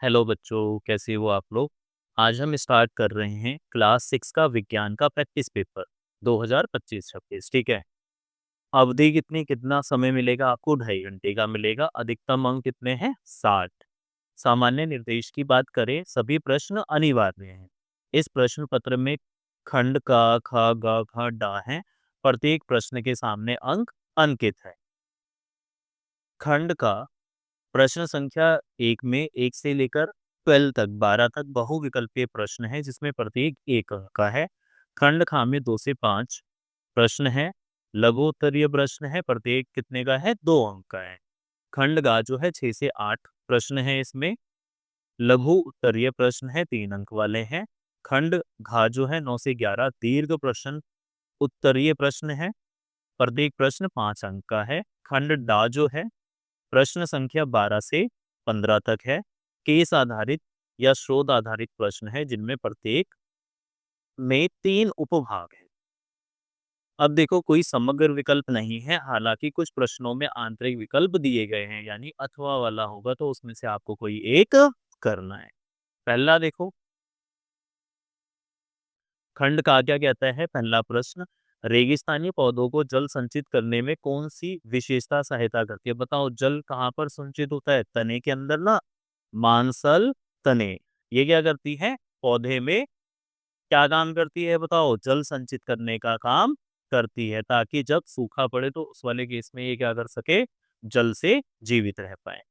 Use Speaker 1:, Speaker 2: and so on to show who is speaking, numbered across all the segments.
Speaker 1: Hello बच्चों, कैसे हो आप लोग? आज हम स्टार्ट कर रहे हैं क्लास 6 का विज्ञान का प्रैक्टिस पेपर 2025-26। ठीक है। अवधि कितनी, कितना समय मिलेगा आपको? 2.5 घंटे का मिलेगा। अधिकतम अंक कितने हैं? 60। सामान्य निर्देश की बात करें, सभी प्रश्न अनिवार्य हैं। इस प्रश्न पत्र में खंड का ख ग घ डा है। प्रत्येक प्रश्न के सामने अंक अंकित है। खंड का प्रश्न संख्या 1 में 1 से लेकर 12 तक 12 तक बहुविकल्पीय प्रश्न है, जिसमें प्रत्येक 1 अंक का है। खंड खा में 2 से 5 प्रश्न है। लघु उत्तरीय प्रश्न है, प्रत्येक कितने का है? 2 अंक का है। खंड गा जो है 6 से 8 प्रश्न है, इसमें लघु उत्तरीय प्रश्न है, 3 अंक वाले हैं। खंड घा जो है 9 से 11 दीर्घ प्रश्न उत्तरीय प्रश्न है, प्रत्येक प्रश्न 5 अंक का है। खंड डा जो है प्रश्न संख्या 12 से 15 तक है। केस आधारित या शोध आधारित प्रश्न है, जिनमें प्रत्येक में 3 उपभाग हैं। अब देखो, कोई समग्र विकल्प नहीं है, हालांकि कुछ प्रश्नों में आंतरिक विकल्प दिए गए हैं, यानी अथवा वाला होगा तो उसमें से आपको कोई एक करना है। पहला देखो, खंड का क्या कहता है? पहला प्रश्न, रेगिस्तानी पौधों को जल संचित करने में कौन सी विशेषता सहायता करती है? बताओ, जल कहाँ पर संचित होता है? तने के अंदर ना, मांसल तने। ये क्या करती है? पौधे में क्या काम करती है? बताओ, जल संचित करने का काम करती है, ताकि जब सूखा पड़े तो उस वाले केस में ये क्या कर सके? जल से जीवित रह पाए।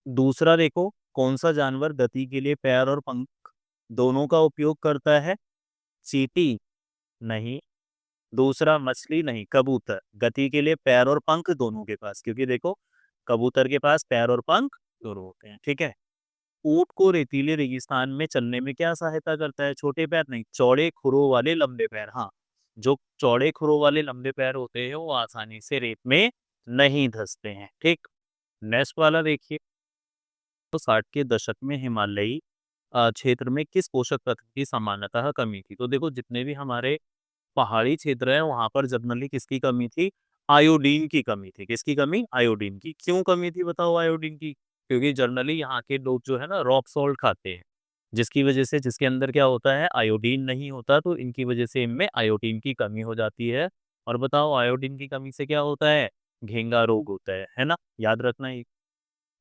Speaker 1: दूसरा देखो, कौन सा जानवर गति के लिए पैर और पंख दोनों का उपयोग करता है? चींटी? नहीं। दूसरा मछली? नहीं। कबूतर। गति के लिए पैर और पंख दोनों के पास, क्योंकि देखो कबूतर के पास पैर और पंख दोनों होते हैं। ठीक है। ऊंट को रेतीले रेगिस्तान में चलने में क्या सहायता करता है? छोटे पैर? नहीं, चौड़े खुरों वाले लंबे पैर। हाँ, जो चौड़े खुरों वाले लंबे पैर होते हैं वो आसानी से रेत में नहीं धंसते हैं। ठीक। नेक्स्ट वाला देखिए, तो 60 के दशक में हिमालयी क्षेत्र में किस पोषक तत्व की सामान्यतः कमी थी? तो देखो, जितने भी हमारे पहाड़ी क्षेत्र है वहां पर जनरली किसकी कमी थी? आयोडीन की कमी थी। किसकी कमी? आयोडीन की। क्यों कमी थी बताओ आयोडीन की? क्योंकि जनरली यहाँ के लोग जो है ना, रॉक सॉल्ट खाते हैं, जिसकी वजह से, जिसके अंदर क्या होता है? आयोडीन नहीं होता, तो इनकी वजह से इनमें आयोडीन की कमी हो जाती है। और बताओ, आयोडीन की कमी से क्या होता है? घेंगा रोग होता है ना? याद रखना ये।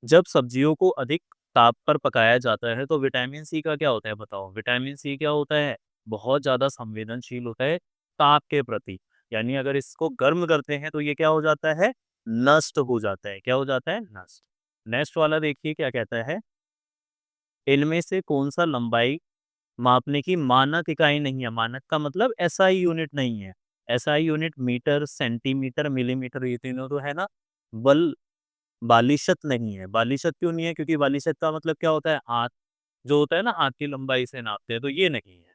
Speaker 1: जब सब्जियों को अधिक ताप पर पकाया जाता है तो विटामिन सी का क्या होता है? बताओ, विटामिन सी क्या होता है? बहुत ज्यादा संवेदनशील होता है ताप के प्रति। यानी अगर इसको गर्म करते हैं तो ये क्या हो जाता है? नष्ट हो जाता है। क्या हो जाता है? नष्ट। नेक्स्ट वाला देखिए क्या कहता है, इनमें से कौन सा लंबाई मापने की मानक इकाई नहीं है? मानक का मतलब एसआई यूनिट नहीं है। SI unit metre, centimetre, millimetre, ये तीनों तो है ना। बल बालिशत नहीं है। बालिशत क्यों नहीं है? क्योंकि बालिशत का मतलब क्या होता है? हाथ जो होता है ना, हाथ की लंबाई से नापते हैं, तो ये नहीं है।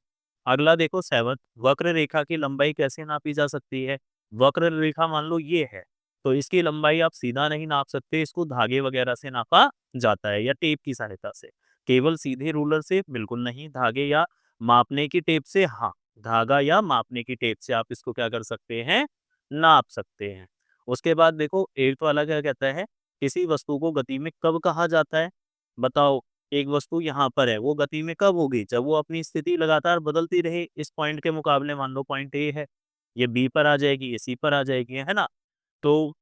Speaker 1: अगला देखो, 7, वक्र रेखा की लंबाई कैसे नापी जा सकती है? वक्र रेखा मान लो ये है, तो इसकी लंबाई आप सीधा नहीं नाप सकते, इसको धागे वगैरह से नापा जाता है या टेप की सहायता से। केवल सीधे रूलर से बिल्कुल नहीं, धागे या मापने की टेप से हाँ। धागा या मापने की टेप से आप इसको क्या कर सकते हैं? नाप सकते हैं। उसके बाद देखो, 8 वाला क्या कहता है, किसी वस्तु को गति में कब कहा जाता है? बताओ, एक वस्तु यहाँ पर है, वो गति में कब होगी? जब वो अपनी स्थिति लगातार बदलती रहे। इस पॉइंट के मुकाबले मान लो पॉइंट ए है, ये बी पर आ जाएगी, ये सी पर आ जाएगी, है ना? तो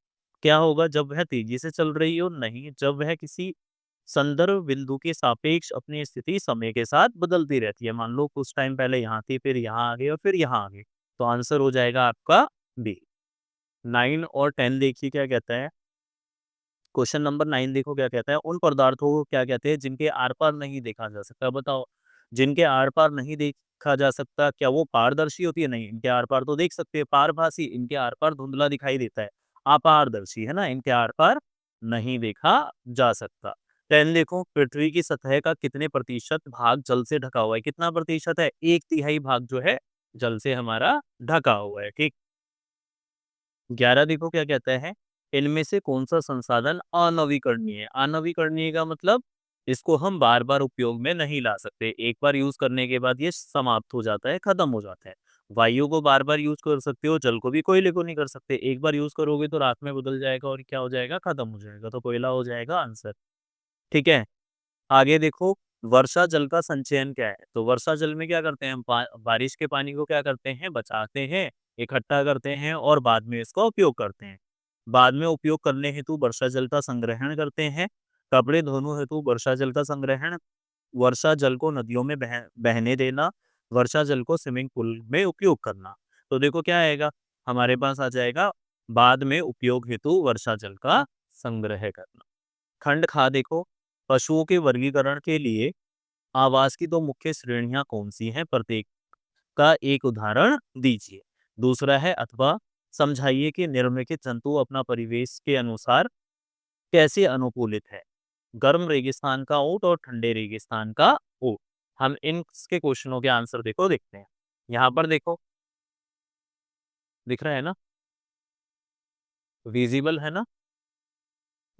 Speaker 1: क्या होगा जब वह तेजी से चल रही हो? नहीं, जब वह किसी संदर्भ बिंदु के सापेक्ष अपनी स्थिति समय के साथ बदलती रहती है। मान लो कुछ टाइम पहले यहाँ थी, फिर यहाँ आ गई और फिर यहाँ आ गई, तो आंसर हो जाएगा आपका बी। 9 और 10 देखिए क्या कहता है। क्वेश्चन नंबर 9 देखो क्या कहता है, उन पदार्थों को क्या कहते हैं जिनके आर पार नहीं देखा जा सकता? बताओ, जिनके आर पार नहीं देखा जा सकता, क्या वो पारदर्शी होती है? नहीं, इनके आर पार तो देख सकते हैं। पारभासी, इनके आर पार धुंधला दिखाई देता है। अपारदर्शी है ना, इनके आर पार नहीं देखा जा सकता। 10 देखो, पृथ्वी की सतह का कितने प्रतिशत भाग जल से ढका हुआ है? कितना प्रतिशत है? 1/3 भाग जो है जल से हमारा ढका हुआ है। ठीक। 11 देखो क्या कहता है, इनमें से कौन सा संसाधन अनवीकरणीय है? अनवीकरणीय का मतलब इसको हम बार बार उपयोग में नहीं ला सकते, एक बार यूज करने के बाद ये समाप्त हो जाता है, खत्म हो जाता है। वायु को बार बार यूज कर सकते हो, जल को भी, कोयले को नहीं कर सकते। एक बार यूज करोगे तो रात में बदल जाएगा और क्या हो जाएगा? खत्म हो जाएगा, तो कोयला हो जाएगा आंसर। ठीक है। आगे देखो, वर्षा जल का संचयन क्या है? तो वर्षा जल में क्या करते हैं हम बारिश के पानी को क्या करते हैं बचाते हैं, इकट्ठा करते हैं और बाद में इसका उपयोग करते हैं। बाद में उपयोग करने हेतु वर्षा जल का संग्रहण करते हैं, कपड़े धोने हेतु वर्षा जल का संग्रहण, वर्षा जल को नदियों में बहने देना, वर्षा जल को स्विमिंग पूल में उपयोग करना। तो देखो क्या आएगा, हमारे पास आ जाएगा बाद में उपयोग हेतु वर्षा जल का संग्रह करना। खंड खा देखो, पशुओं के वर्गीकरण के लिए आवास की 2 मुख्य श्रेणियां कौन-सी हैं? प्रत्येक का एक उदाहरण दीजिए। दूसरा है अथवा समझाइए कि निम्नलिखित जंतु अपना परिवेश के अनुसार कैसे अनुकूलित है? गर्म रेगिस्तान का ऊँट और ठंडे रेगिस्तान का ऊँट। हम इनके क्वेश्चनों के आंसर देखते हैं। यहाँ पर देखो, दिख रहा है ना? विज़िबल है ना?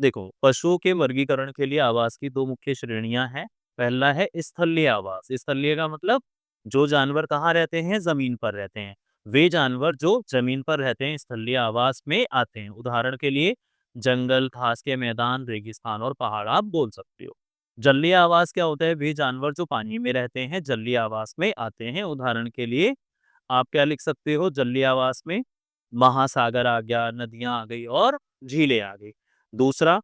Speaker 1: देखो, पशुओं के वर्गीकरण के लिए आवास की 2 मुख्य श्रेणियां हैं। पहला है स्थलीय आवास। स्थलीय का मतलब जो जानवर कहाँ रहते हैं? जमीन पर रहते हैं। वे जानवर जो जमीन पर रहते हैं स्थलीय आवास में आते हैं। उदाहरण के लिए जंगल, घास के मैदान, रेगिस्तान और पहाड़ आप बोल सकते हो। जलीय आवास क्या होता है? वे जानवर जो पानी में रहते हैं जलीय आवास में आते हैं। उदाहरण के लिए आप क्या लिख सकते हो जलीय आवास में? महासागर आ गया, नदियां आ गई और झीलें आ गई। दूसरा,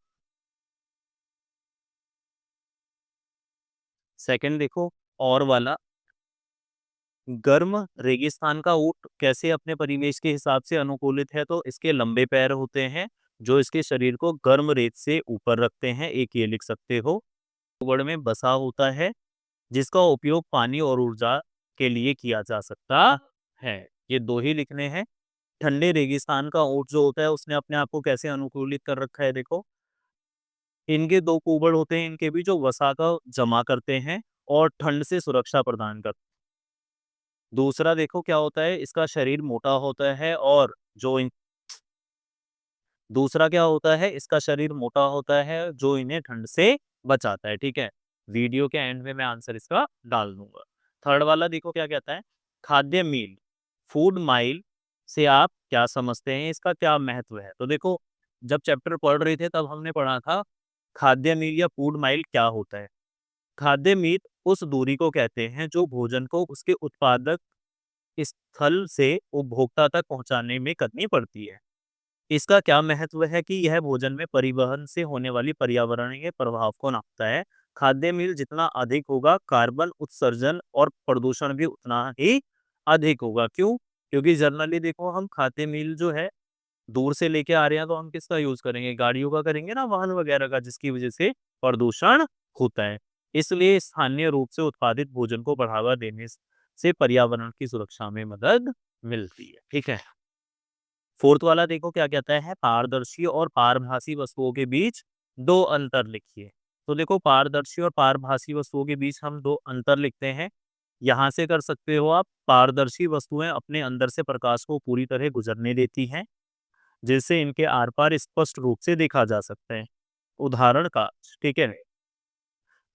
Speaker 1: सेकंड देखो, और वाला, गर्म रेगिस्तान का ऊँट कैसे अपने परिवेश के हिसाब से अनुकूलित है? तो इसके लंबे पैर होते हैं जो इसके शरीर को गर्म रेत से ऊपर रखते हैं, एक ये लिख सकते हो। वर्ड में बसा होता है जिसका उपयोग पानी और ऊर्जा के लिए किया जा सकता है। ये 2 ही लिखने हैं। ठंडे रेगिस्तान का ऊँट जो होता है उसने अपने आप को कैसे अनुकूलित कर रखा है? देखो, इनके 2 कुबड़ होते हैं, इनके बीच जो वसा का जमा करते हैं और ठंड से सुरक्षा प्रदान करते हैं। दूसरा देखो क्या होता है, इसका शरीर मोटा होता है और जो इन दूसरा क्या होता है, इसका शरीर मोटा होता है जो इन्हें ठंड से बचाता है, ठीक है? वीडियो के एंड में मैं आंसर इसका डाल दूँगा। थर्ड वाला देखो क्या कहता है, खाद्य मील, फूड माइल से आप क्या समझते हैं, इसका क्या महत्व है? तो देखो, जब चैप्टर पढ़ रहे थे तब हमने पढ़ा था खाद्य मील या फूड माइल क्या होता है? खाद्य मील उस दूरी को कहते हैं जो भोजन को उसके उत्पादक स्थल से उपभोक्ता तक पहुंचाने में करनी पड़ती है। इसका क्या महत्व है कि यह भोजन में परिवहन से होने वाली पर्यावरणीय प्रभाव को नापता है। खाद्य मील जितना अधिक होगा, कार्बन उत्सर्जन और प्रदूषण भी उतना ही अधिक होगा। क्यों? क्योंकि जनरली देखो हम खाद्य मील जो है दूर से लेके आ रहे हैं तो हम किसका यूज करेंगे? गाड़ियों का करेंगे ना, वाहन वगैरह का, जिसकी वजह से प्रदूषण होता है। इसलिए स्थानीय रूप से उत्पादित भोजन को बढ़ावा देने से पर्यावरण की सुरक्षा में मदद मिलती है। ठीक है। फोर्थ वाला देखो क्या कहता है, पारदर्शी और पारभासी वस्तुओं के बीच 2 अंतर लिखिए। तो देखो, पारदर्शी और पारभासी वस्तुओं के बीच हम 2 अंतर लिखते हैं। यहाँ से कर सकते हो आप, पारदर्शी वस्तुएं अपने अंदर से प्रकाश को पूरी तरह गुजरने देती हैं, जिससे इनके आर-पार स्पष्ट रूप से देखा जा सकता है। उदाहरण काँच, ठीक है?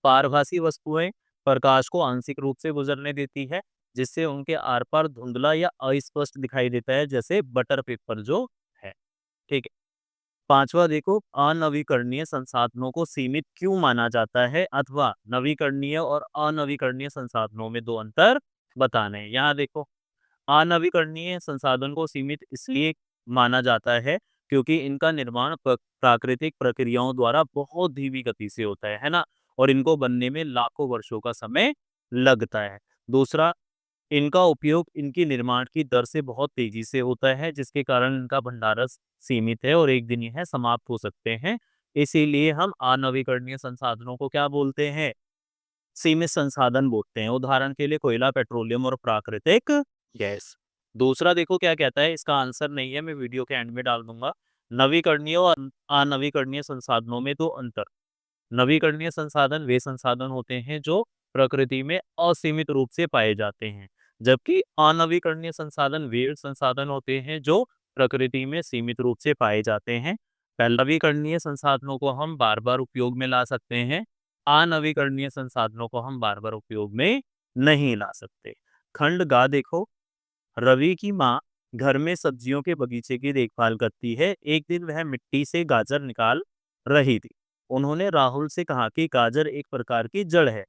Speaker 1: पारभासी वस्तुएं प्रकाश को आंशिक रूप से गुजरने देती है, जिससे उनके आर-पार धुंधला या अस्पष्ट दिखाई देता है, जैसे बटर पेपर जो है। ठीक है। पांचवा देखो, अनवीकरणीय संसाधनों को सीमित क्यों माना जाता है अथवा नवीकरणीय और अनवीकरणीय संसाधनों में 2 अंतर बताने हैं। यहाँ देखो, अनवीकरणीय संसाधन को सीमित इसलिए माना जाता है क्योंकि इनका निर्माण प्राकृतिक प्रक्रियाओं द्वारा बहुत धीमी गति से होता है ना? और इनको बनने में लाखों वर्षों का समय लगता है। दूसरा, इनका उपयोग इनकी निर्माण की दर से बहुत तेजी से होता है, जिसके कारण इनका भंडारण सीमित है और एक दिन यह समाप्त हो सकते हैं। इसीलिए हम अनवीकरणीय संसाधनों को क्या बोलते हैं? सीमित संसाधन बोलते हैं। उदाहरण के लिए कोयला, पेट्रोलियम और प्राकृतिक गैस। दूसरा देखो क्या कहता है, इसका आंसर नहीं है, मैं वीडियो के एंड में डाल दूंगा। नवीकरणीय और अनवीकरणीय संसाधनों में 2 अंतर। नवीकरणीय संसाधन वे संसाधन होते हैं जो प्रकृति में असीमित रूप से पाए जाते हैं, जबकि अनवीकरणीय संसाधन वे संसाधन होते हैं जो प्रकृति में सीमित रूप से पाए जाते हैं। नवीकरणीय संसाधनों को हम बार बार उपयोग में ला सकते हैं, अनवीकरणीय संसाधनों को हम बार बार उपयोग में नहीं ला सकते। खंड गा देखो, रवि की माँ घर में सब्जियों के बगीचे की देखभाल करती है। एक दिन वह मिट्टी से गाजर निकाल रही थी। उन्होंने राहुल से कहा कि गाजर एक प्रकार की जड़ है।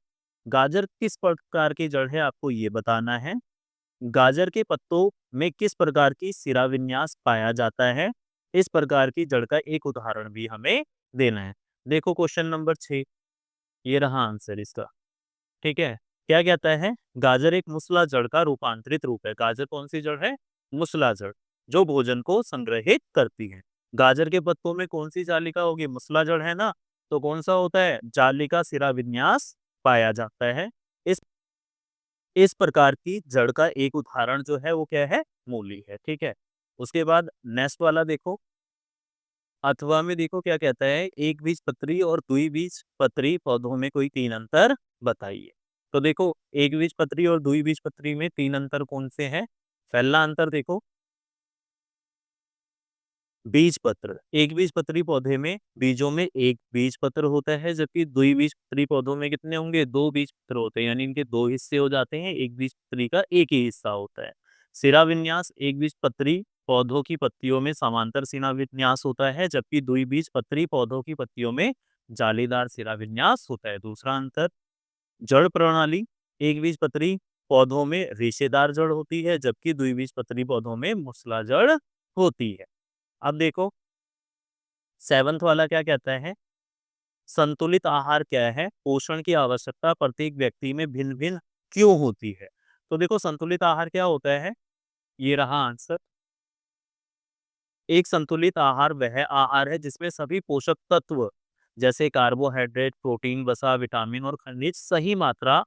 Speaker 1: गाजर किस प्रकार की जड़ है आपको ये बताना है। गाजर के पत्तों में किस प्रकार की शिरा विन्यास पाया जाता है, इस प्रकार की जड़ का एक उदाहरण भी हमें देना है। देखो क्वेश्चन नंबर 6, ये रहा आंसर इसका। ठीक है, क्या कहता है, गाजर एक मूसला जड़ का रूपांतरित रूप है। गाजर कौन सी जड़ है, मूसला जड़, जो भोजन को संग्रहित करती है। गाजर के पत्तों में कौन सी जालिका होगी, मूसला जड़ है ना, तो कौन सा होता है, जालिका शिरा विन्यास पाया जाता है। इस इस प्रकार की जड़ का एक उदाहरण जो है वो क्या है, मूली है। ठीक है, उसके बाद नेक्स्ट वाला देखो, अथवा में देखो क्या कहता है, एक बीजपत्री और द्विबीजपत्री पौधों में कोई तीन अंतर बताइए। तो देखो, एक बीजपत्री और द्विबीजपत्री में तीन अंतर कौन से हैं। पहला अंतर देखो, बीज पत्र, एक बीजपत्री पौधे में बीजों में एक बीज पत्र होता है, जबकि द्विबीजपत्री पौधों में कितने होंगे, दो बीज पत्र होते हैं, यानी इनके दो हिस्से हो जाते हैं, एक बीजपत्री का एक ही हिस्सा होता है। शिरा विन्यास, एक बीजपत्री पौधों की पत्तियों में समांतर शिरा विन्यास होता है, जबकि द्विबीजपत्री पौधों की पत्तियों में जालीदार शिरा विन्यास होता है। दूसरा अंतर, जड़ प्रणाली, एक बीजपत्री पौधों में रेशेदार जड़ होती है, जबकि द्विबीजपत्री पौधों में मूसला जड़ होती है। अब देखो, सेवंथ वाला क्या कहता है, संतुलित आहार क्या है, पोषण की आवश्यकता प्रत्येक व्यक्ति में भिन्न भिन्न क्यों होती है। तो देखो, संतुलित आहार क्या होता है, ये रहा आंसर। एक संतुलित आहार वह आहार है जिसमें सभी पोषक तत्व जैसे कार्बोहाइड्रेट, प्रोटीन, वसा, विटामिन और खनिज सही मात्रा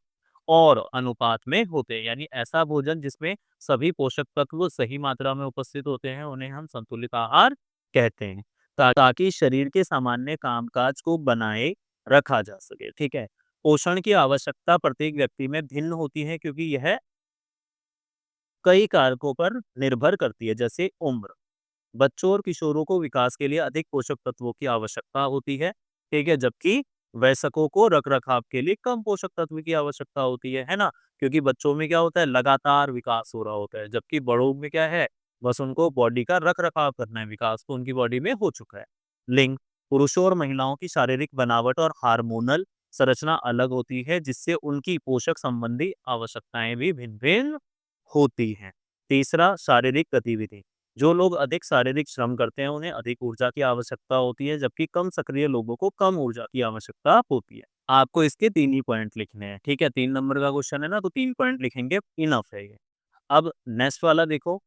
Speaker 1: और अनुपात में होते हैं। यानी ऐसा भोजन जिसमें सभी पोषक तत्व सही मात्रा में उपस्थित होते हैं, उन्हें हम संतुलित आहार कहते हैं, ताकि शरीर के सामान्य कामकाज को बनाए रखा जा सके। ठीक है, पोषण की आवश्यकता प्रत्येक व्यक्ति में भिन्न होती है, क्योंकि यह कई कारकों पर निर्भर करती है, जैसे उम्र, बच्चों और किशोरों को विकास के लिए अधिक पोषक तत्वों की आवश्यकता होती है। ठीक है, जबकि वयस्कों को रखरखाव के लिए कम पोषक तत्व की आवश्यकता होती है ना, क्योंकि बच्चों में क्या होता है, लगातार विकास हो रहा होता है, जबकि बड़ों में क्या है, बस उनको बॉडी का रखरखाव करना है, विकास तो उनकी बॉडी में हो चुका है। लिंग, पुरुषों और महिलाओं की शारीरिक बनावट और हार्मोनल संरचना अलग होती है, जिससे उनकी पोषक संबंधी आवश्यकताएं भी भिन्न भिन्न होती हैं। तीसरा, शारीरिक गतिविधि, जो लोग अधिक शारीरिक श्रम करते हैं उन्हें अधिक ऊर्जा की आवश्यकता होती है, जबकि कम सक्रिय लोगों को कम ऊर्जा की आवश्यकता होती है। आपको इसके तीन ही पॉइंट लिखने हैं। ठीक है, 3 नंबर का क्वेश्चन है ना, तो 3 पॉइंट लिखेंगे, इनफ है ये। अब नेक्स्ट वाला देखो,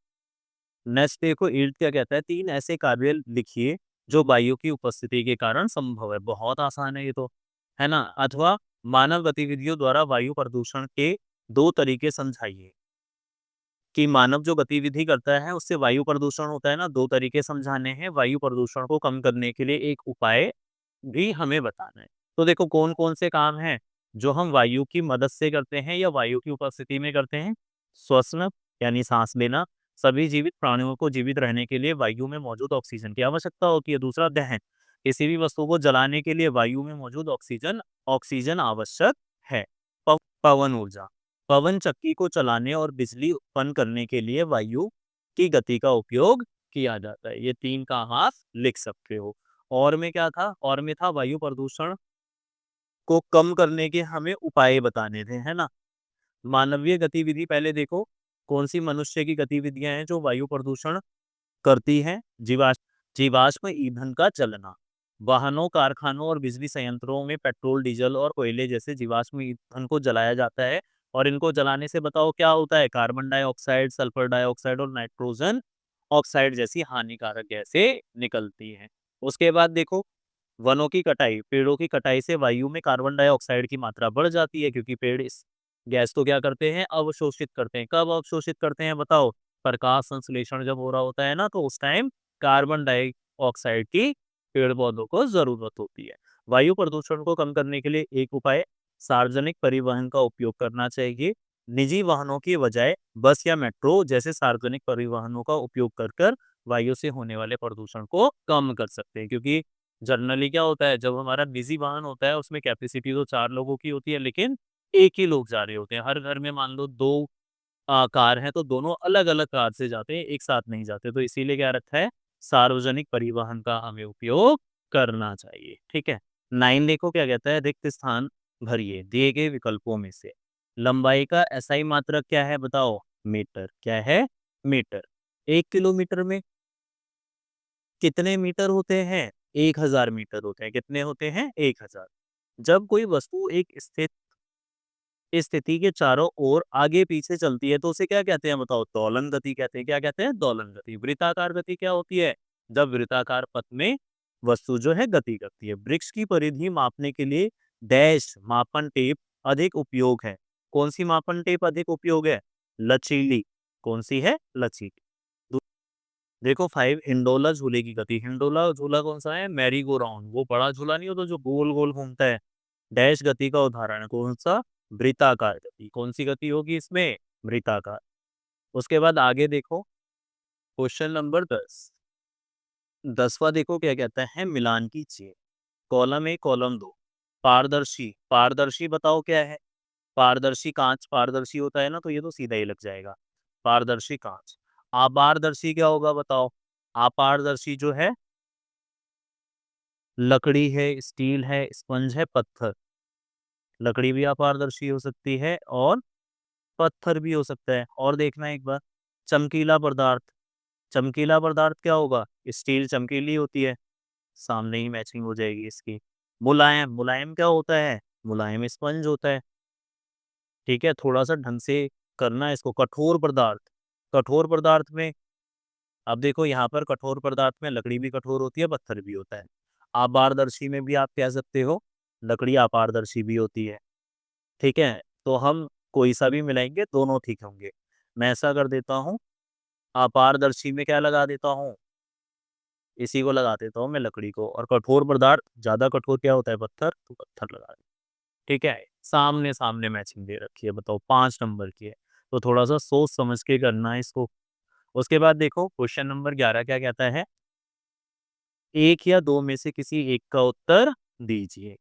Speaker 1: नेक्स्ट देखो, ईल्ड क्या कहता है, तीन ऐसे कार्य लिखिए जो वायु की उपस्थिति के कारण संभव है। बहुत आसान है ये तो, है ना। अथवा मानव गतिविधियों द्वारा वायु प्रदूषण के दो तरीके समझाइए। कि मानव जो गतिविधि करता है उससे वायु प्रदूषण होता है ना, दो तरीके समझाने हैं। वायु प्रदूषण को कम करने के लिए एक उपाय भी हमें बताना है। तो देखो, कौन कौन से काम हैं जो हम वायु की मदद से करते हैं या वायु की उपस्थिति में करते हैं। श्वसन, यानी सांस लेना, सभी जीवित प्राणियों को जीवित रहने के लिए वायु में मौजूद ऑक्सीजन की आवश्यकता होती है। दूसरा, दहन, किसी भी वस्तु को जलाने के लिए वायु में मौजूद ऑक्सीजन ऑक्सीजन आवश्यक है। पवन ऊर्जा, पवन चक्की को चलाने और बिजली उत्पन्न करने के लिए वायु की गति का उपयोग किया जाता है। ये तीन काम आप लिख सकते हो। और में क्या था, और में था वायु प्रदूषण को कम करने के हमें उपाय बताने थे, है ना। मानवीय गतिविधि पहले देखो, कौन सी मनुष्य की गतिविधियां हैं जो वायु प्रदूषण करती हैं। जीवाश्म ईंधन का जलना, वाहनों, कारखानों और बिजली संयंत्रों में पेट्रोल, डीजल और कोयले जैसे जीवाश्म ईंधन को जलाया जाता है, और इनको जलाने से बताओ क्या होता है, कार्बन डाइऑक्साइड, सल्फर डाइऑक्साइड और नाइट्रोजन ऑक्साइड जैसी हानिकारक गैसें निकलती हैं। उसके बाद देखो, वनों की कटाई, पेड़ों की कटाई से वायु में कार्बन डाइऑक्साइड की मात्रा बढ़ जाती है, क्योंकि पेड़ इस गैस को क्या करते हैं, अवशोषित करते हैं। कब अवशोषित करते हैं बताओ, प्रकाश संश्लेषण जब हो रहा होता है ना, तो उस टाइम कार्बन डाइऑक्साइड की पेड़ पौधों को जरूरत होती है। वायु प्रदूषण को कम करने के लिए एक उपाय, सार्वजनिक परिवहन का उपयोग करना चाहिए। निजी वाहनों की बजाय बस या मेट्रो जैसे सार्वजनिक परिवहनों का उपयोग कर वायु से होने वाले प्रदूषण को कम कर सकते हैं। क्योंकि जनरली क्या होता है, जब हमारा निजी वाहन होता है उसमें कैपेसिटी तो 4 लोगों की होती है, लेकिन एक ही लोग जा रहे होते हैं। हर घर में मान लो 2 कार हैं, तो दोनों अलग अलग कार से जाते हैं, एक साथ नहीं जाते। तो इसीलिए क्या रखा है, सार्वजनिक परिवहन का हमें उपयोग करना चाहिए। ठीक है, 9 देखो क्या कहता है, रिक्त स्थान भरिए दिए गए विकल्पों में से। लंबाई का एसआई मात्रक क्या है बताओ? मीटर। क्या है? मीटर। 1 किलोमीटर में कितने मीटर होते हैं? 1000 मीटर होते हैं। कितने होते हैं? 1000। जब कोई वस्तु एक स्थित स्थिति के चारों ओर आगे पीछे चलती है तो उसे क्या कहते हैं बताओ? दोलन गति कहते हैं। क्या कहते हैं? दोलन गति। वृत्ताकार गति क्या होती है? जब वृत्ताकार पथ में वस्तु जो है गति करती है। वृक्ष की परिधि मापने के लिए डैश मापन टेप अधिक उपयोग है। कौन सी मापन टेप अधिक उपयोग है? लचीली। कौन सी है? लचीली। दू- देखो 5 हिंडोला झूले की गति। हिंडोला झूला कौन सा है? Merry go round. वो बड़ा झूला नहीं होता जो गोल गोल घूमता है। डैश गति का उदाहरण है कौन सा? वृत्ताकार गति। कौन सी गति होगी इसमें? वृत्ताकार। उसके बाद आगे देखो क्वेश्चन नंबर 10। 10वां देखो क्या कहता है? मिलान की चेन। Column A column 2। पारदर्शी। पारदर्शी बताओ क्या है? पारदर्शी कांच पारदर्शी होता है ना, तो ये तो सीधा ही लग जाएगा। पारदर्शी कांच। अपारदर्शी क्या होगा बताओ? अपारदर्शी जो है लकड़ी है, स्टील है, स्पंज है, पत्थर। लकड़ी भी अपारदर्शी हो सकती है और पत्थर भी हो सकता है। और देखना एक बार। चमकीला पदार्थ। चमकीला पदार्थ क्या होगा? स्टील चमकीली होती है। सामने ही मैचिंग हो जाएगी इसकी। मुलायम। मुलायम क्या होता है? मुलायम स्पंज होता है। ठीक है, थोड़ा सा ढंग से करना है इसको। कठोर पदार्थ। कठोर पदार्थ में अब देखो यहाँ पर कठोर पदार्थ में लकड़ी भी कठोर होती है, पत्थर भी होता है। अपारदर्शी में भी आप कह सकते हो लकड़ी अपारदर्शी भी होती है। ठीक है, तो हम कोई सा भी मिलाएंगे दोनों ठीक होंगे। मैं ऐसा कर देता हूँ, अपारदर्शी में क्या लगा देता हूँ? इसी को लगा देता हूँ मैं, लकड़ी को। और कठोर पदार्थ ज्यादा कठोर क्या होता है? पत्थर, तो पत्थर लगा दे। ठीक है, सामने सामने मैचिंग दे रखी है। बताओ 5 नंबर की है, तो थोड़ा सा सोच समझ के करना है इसको। उसके बाद देखो क्वेश्चन नंबर 11 क्या कहता है? एक या दो में से किसी एक का उत्तर दीजिए।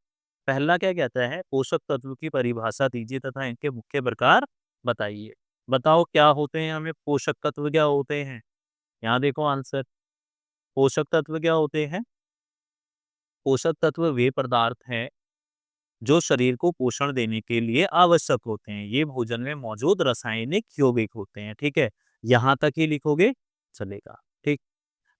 Speaker 1: पहला क्या कहता है? पोषक तत्व की परिभाषा दीजिए तथा इनके मुख्य प्रकार बताइए। बताओ क्या होते हैं? हमें पोषक तत्व क्या होते हैं? यहाँ देखो आंसर। पोषक तत्व क्या होते हैं? पोषक तत्व वे पदार्थ हैं जो शरीर को पोषण देने के लिए आवश्यक होते हैं। ये भोजन में मौजूद रासायनिक यौगिक होते हैं। ठीक है, यहाँ तक ही लिखोगे चलेगा। ठीक।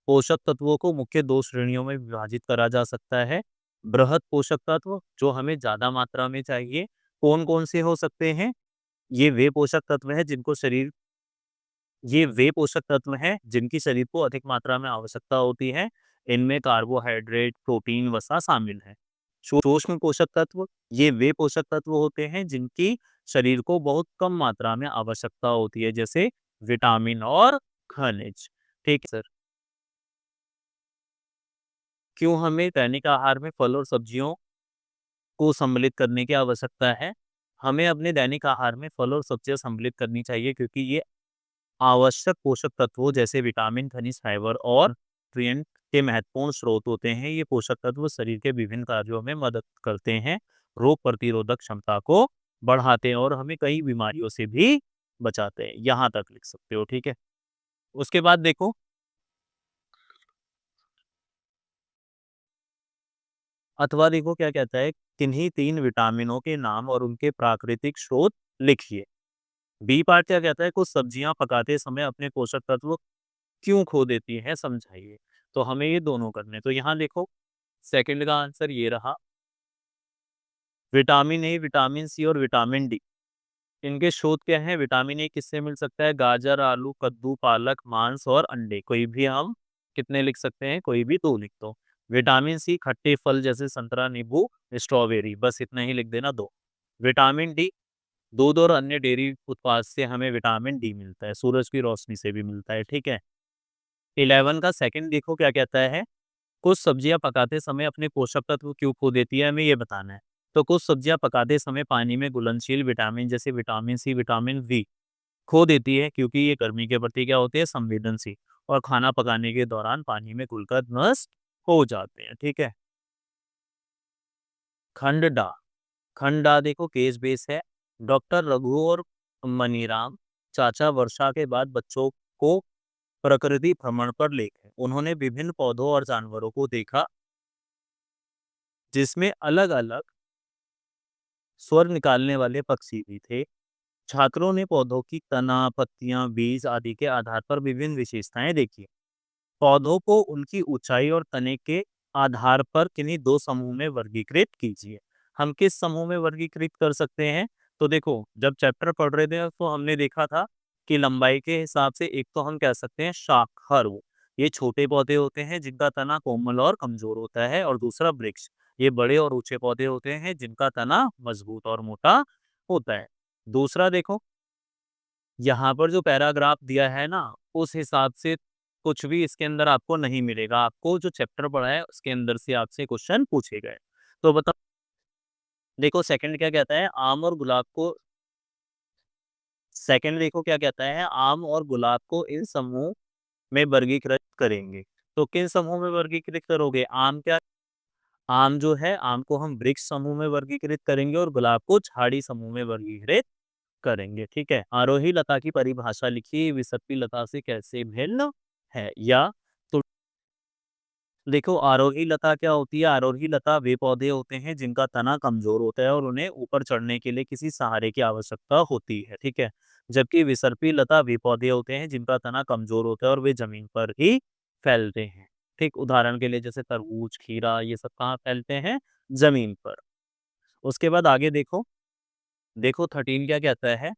Speaker 1: पोषक तत्वों को मुख्य दो श्रेणियों में विभाजित करा जा सकता है। बृहद पोषक तत्व जो हमें ज्यादा मात्रा में चाहिए। कौन कौन से हो सकते हैं? ये वे पोषक तत्व हैं जिनको शरीर ये वे पोषक तत्व हैं जिनकी शरीर को अधिक मात्रा में आवश्यकता होती है। इनमें कार्बोहाइड्रेट, प्रोटीन, वसा शामिल है। सूक्ष्म पोषक तत्व ये वे पोषक तत्व होते हैं जिनकी शरीर को बहुत कम मात्रा में आवश्यकता होती है, जैसे विटामिन और खनिज। ठीक है सर। क्यों हमें दैनिक आहार में फल और सब्जियों को सम्मिलित करने की आवश्यकता है? हमें अपने दैनिक आहार में फल और सब्जियां सम्मिलित करनी चाहिए क्योंकि ये आवश्यक पोषक तत्वों जैसे विटामिन, खनिज, फाइबर और न्यूट्रिएंट के महत्वपूर्ण स्रोत होते हैं। ये पोषक तत्व शरीर के विभिन्न कार्यों में मदद करते हैं, रोग प्रतिरोधक क्षमता को बढ़ाते हैं और हमें कई बीमारियों से भी बचाते हैं। यहाँ तक लिख सकते हो। ठीक है, उसके बाद देखो अथवा देखो क्या कहता है? किन्हीं 3 विटामिनों के नाम और उनके प्राकृतिक स्रोत लिखिए। बी पार्ट क्या कहता है? कुछ सब्जियां पकाते समय अपने पोषक तत्व क्यों खो देती हैं, समझाइए। तो हमें ये दोनों करने, तो यहाँ देखो सेकंड का आंसर ये रहा। विटामिन ए, विटामिन सी और विटामिन डी, इनके स्रोत क्या है? विटामिन ए किससे मिल सकता है? गाजर, आलू, कद्दू, पालक, मांस और अंडे। कोई भी हम कितने लिख सकते हैं? कोई भी 2 लिख दो। विटामिन सी खट्टे फल जैसे संतरा, नींबू, स्ट्रॉबेरी, बस इतना ही लिख देना, 2। विटामिन डी दूध और अन्य डेयरी उत्पाद से हमें विटामिन डी मिलता है, सूरज की रोशनी से भी मिलता है। ठीक है। 11 का सेकंड देखो क्या कहता है? कुछ सब्जियां पकाते समय अपने पोषक तत्व क्यों खो देती है, हमें ये बताना है। तो कुछ सब्जियां पकाते समय पानी में घुलनशील विटामिन जैसे विटामिन सी, विटामिन बी खो देती है क्योंकि ये गर्मी के प्रति क्या होते हैं? संवेदनशील, और खाना पकाने के दौरान पानी में घुलकर नष्ट हो जाते हैं। ठीक है। खंड डा। खंड डा देखो केस बेस है। डॉक्टर रघु और मनीराम चाचा वर्षा के बाद बच्चों को प्रकृति भ्रमण पर ले गए। उन्होंने विभिन्न पौधों और जानवरों को देखा जिसमें अलग अलग स्वर निकालने वाले पक्षी भी थे। छात्रों ने पौधों की तना, पत्तियां, बीज आदि के आधार पर विभिन्न विशेषताएं देखी। पौधों को उनकी ऊंचाई और तने के आधार पर किन्हीं दो समूह में वर्गीकृत कीजिए। हम किस समूह में वर्गीकृत कर सकते हैं? तो देखो, जब चैप्टर पढ़ रहे थे तो हमने देखा था कि लंबाई के हिसाब से एक तो हम कह सकते हैं शाखारू, ये छोटे पौधे होते हैं जिनका तना कोमल और कमजोर होता है, और दूसरा वृक्ष, ये बड़े और ऊंचे पौधे होते हैं जिनका तना मजबूत और मोटा होता है। दूसरा देखो, यहाँ पर जो पैराग्राफ दिया है ना, उस हिसाब से कुछ भी इसके अंदर आपको नहीं मिलेगा। आपको जो चैप्टर पढ़ा है उसके अंदर से आपसे क्वेश्चन पूछे गए। तो बताओ, देखो सेकंड क्या कहता है, आम और गुलाब को, सेकंड देखो क्या कहता है, आम और गुलाब को इन समूह में वर्गीकृत करेंगे। तो किन समूह में वर्गीकृत करोगे? आम क्या, आम जो है, आम को हम वृक्ष समूह में वर्गीकृत करेंगे और गुलाब को झाड़ी समूह में वर्गीकृत करेंगे। ठीक है। आरोही लता की परिभाषा लिखिए, विसर्पी लता से कैसे भिन्न है? या तो देखो, आरोही लता क्या होती है? आरोही लता वे पौधे होते हैं जिनका तना कमजोर होता है और उन्हें ऊपर चढ़ने के लिए किसी सहारे की आवश्यकता होती है। ठीक है। जबकि विसर्पी लता वे पौधे होते हैं जिनका तना कमजोर होता है और वे जमीन पर ही फैलते हैं। ठीक, उदाहरण के लिए जैसे तरबूज, खीरा, ये सब कहाँ फैलते हैं? जमीन पर। उसके बाद आगे देखो, देखो 13 क्या कहता है,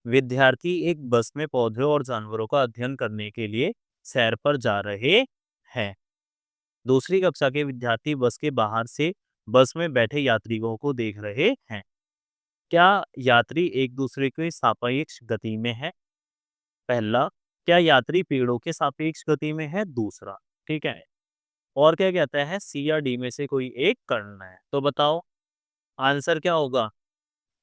Speaker 1: विद्यार्थी एक बस में पौधों और जानवरों का अध्ययन करने के लिए सैर पर जा रहे हैं। दूसरी कक्षा के विद्यार्थी बस के बाहर से बस में बैठे यात्रियों को देख रहे हैं। क्या यात्री एक दूसरे के सापेक्ष गति में है? पहला। क्या यात्री पेड़ों के सापेक्ष गति में है? दूसरा। ठीक है। और क्या कहता है, सी या डी में से कोई एक करना है। तो बताओ आंसर क्या होगा?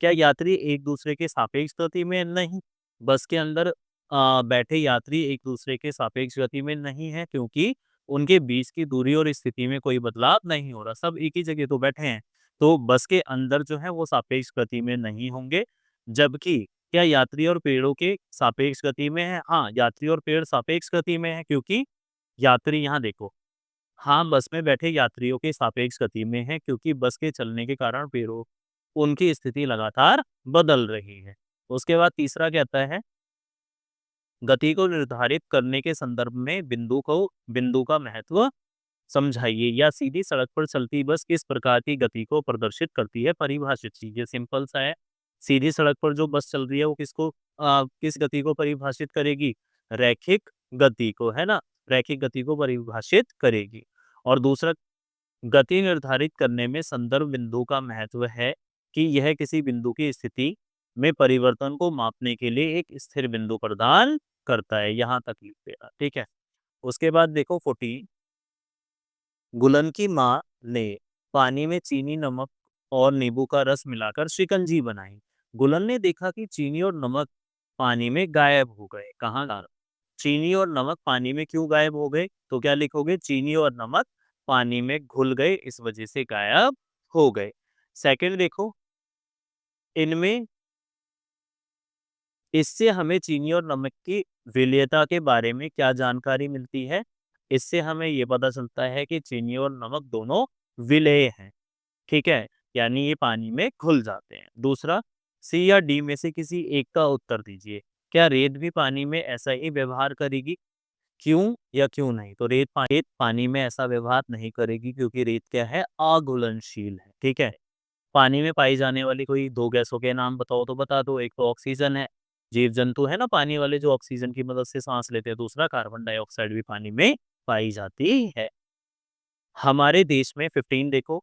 Speaker 1: क्या यात्री एक दूसरे के सापेक्ष गति में नहीं? बस के अंदर बैठे यात्री एक दूसरे के सापेक्ष गति में नहीं है, क्योंकि उनके बीच की दूरी और स्थिति में कोई बदलाव नहीं हो रहा, सब एक ही जगह तो बैठे हैं। तो बस के अंदर जो है वो सापेक्ष गति में नहीं होंगे। जबकि क्या यात्री और पेड़ों के सापेक्ष गति में है? हाँ, यात्री और पेड़ सापेक्ष गति में है, क्योंकि यात्री, यहाँ देखो, हाँ, बस में बैठे यात्रियों के सापेक्ष गति में है, क्योंकि बस के चलने के कारण पेड़ों, उनकी स्थिति लगातार बदल रही है। उसके बाद तीसरा कहता है, गति को निर्धारित करने के संदर्भ में बिंदु का महत्व समझाइए, या सीधी सड़क पर चलती बस किस प्रकार की गति को प्रदर्शित करती है, परिभाषित कीजिए। सिंपल सा है, सीधी सड़क पर जो बस चल रही है वो किस गति को परिभाषित करेगी? रैखिक गति को, है ना, रैखिक गति को परिभाषित करेगी। और दूसरा, गति निर्धारित करने में संदर्भ बिंदु का महत्व है कि यह किसी बिंदु की स्थिति में परिवर्तन को मापने के लिए एक स्थिर बिंदु प्रदान करता है। यहाँ तक लिख देना। ठीक है। उसके बाद देखो 14, गुलन की माँ ने पानी में चीनी, नमक और नींबू का रस मिलाकर शिकंजी बनाई। गुलन ने देखा कि चीनी और नमक पानी में गायब हो गए। कहाँ गायब? चीनी और नमक पानी में क्यों गायब हो गए? तो क्या लिखोगे? चीनी और नमक पानी में घुल गए, इस वजह से गायब हो गए। सेकंड देखो, इनमें, इससे हमें चीनी और नमक की विलेयता के बारे में क्या जानकारी मिलती है? इससे हमें ये पता चलता है कि चीनी और नमक दोनों विलेय हैं। ठीक है, यानी ये पानी में घुल जाते हैं। दूसरा, सी या डी में से किसी एक का उत्तर दीजिए। क्या रेत भी पानी में ऐसा ही व्यवहार करेगी? क्यों या क्यों नहीं? तो रेत पानी में ऐसा व्यवहार नहीं करेगी, क्योंकि रेत क्या है? अघुलनशील है। ठीक है। पानी में पाई जाने वाली कोई दो गैसों के नाम बताओ तो बता दो। एक तो ऑक्सीजन है, जीव जंतु है ना पानी वाले जो ऑक्सीजन की मदद से सांस लेते हैं। दूसरा, कार्बन डाइऑक्साइड भी पानी में पाई जाती है। हमारे देश में 15 देखो,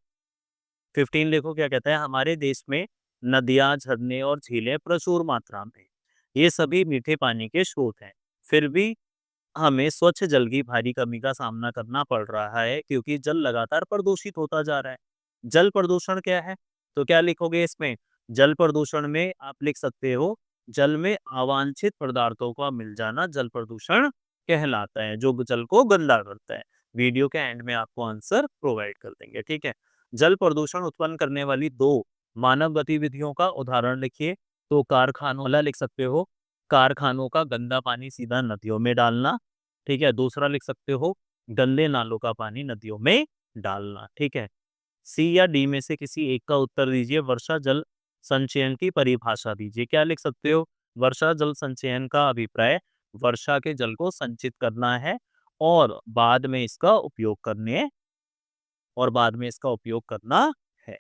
Speaker 1: 15 देखो क्या कहता है, हमारे देश में नदियां, झरने और झीलें प्रचुर मात्रा में, ये सभी मीठे पानी के स्रोत हैं। फिर भी हमें स्वच्छ जल की भारी कमी का सामना करना पड़ रहा है, क्योंकि जल लगातार प्रदूषित होता जा रहा है। जल प्रदूषण क्या है? तो क्या लिखोगे इसमें? जल प्रदूषण में आप लिख सकते हो, जल में अवांछित पदार्थों का मिल जाना जल प्रदूषण कहलाता है, जो जल को गंदा करता है। वीडियो के एंड में आपको आंसर प्रोवाइड कर देंगे। ठीक है। जल प्रदूषण उत्पन्न करने वाली दो मानव गतिविधियों का उदाहरण लिखिए। तो कारखानों वाला लिख सकते हो, कारखानों का गंदा पानी सीधा नदियों में डालना। ठीक है। दूसरा लिख सकते हो, गंदे नालों का पानी नदियों में डालना। ठीक है। सी या डी में से किसी एक का उत्तर दीजिए। वर्षा जल संचयन की परिभाषा दीजिए। क्या लिख सकते हो? वर्षा जल संचयन का अभिप्राय वर्षा के जल को संचित करना है और बाद में इसका उपयोग करना है।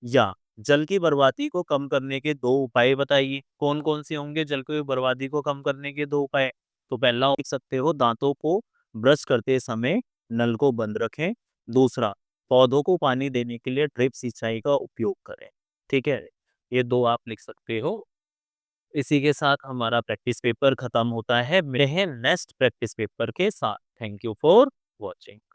Speaker 1: या जल की बर्बादी को कम करने के 2 उपाय बताइए। कौन-कौन से होंगे जल की बर्बादी को कम करने के 2 उपाय? तो पहला लिख सकते हो, दांतों को ब्रश करते समय नल को बंद रखें। दूसरा, पौधों को पानी देने के लिए ड्रिप सिंचाई का उपयोग करें। ठीक है? ये 2 आप लिख सकते हो। इसी के साथ हमारा प्रैक्टिस पेपर खत्म होता है। मिलते हैं नेक्स्ट प्रैक्टिस पेपर के साथ। Thank you for watching.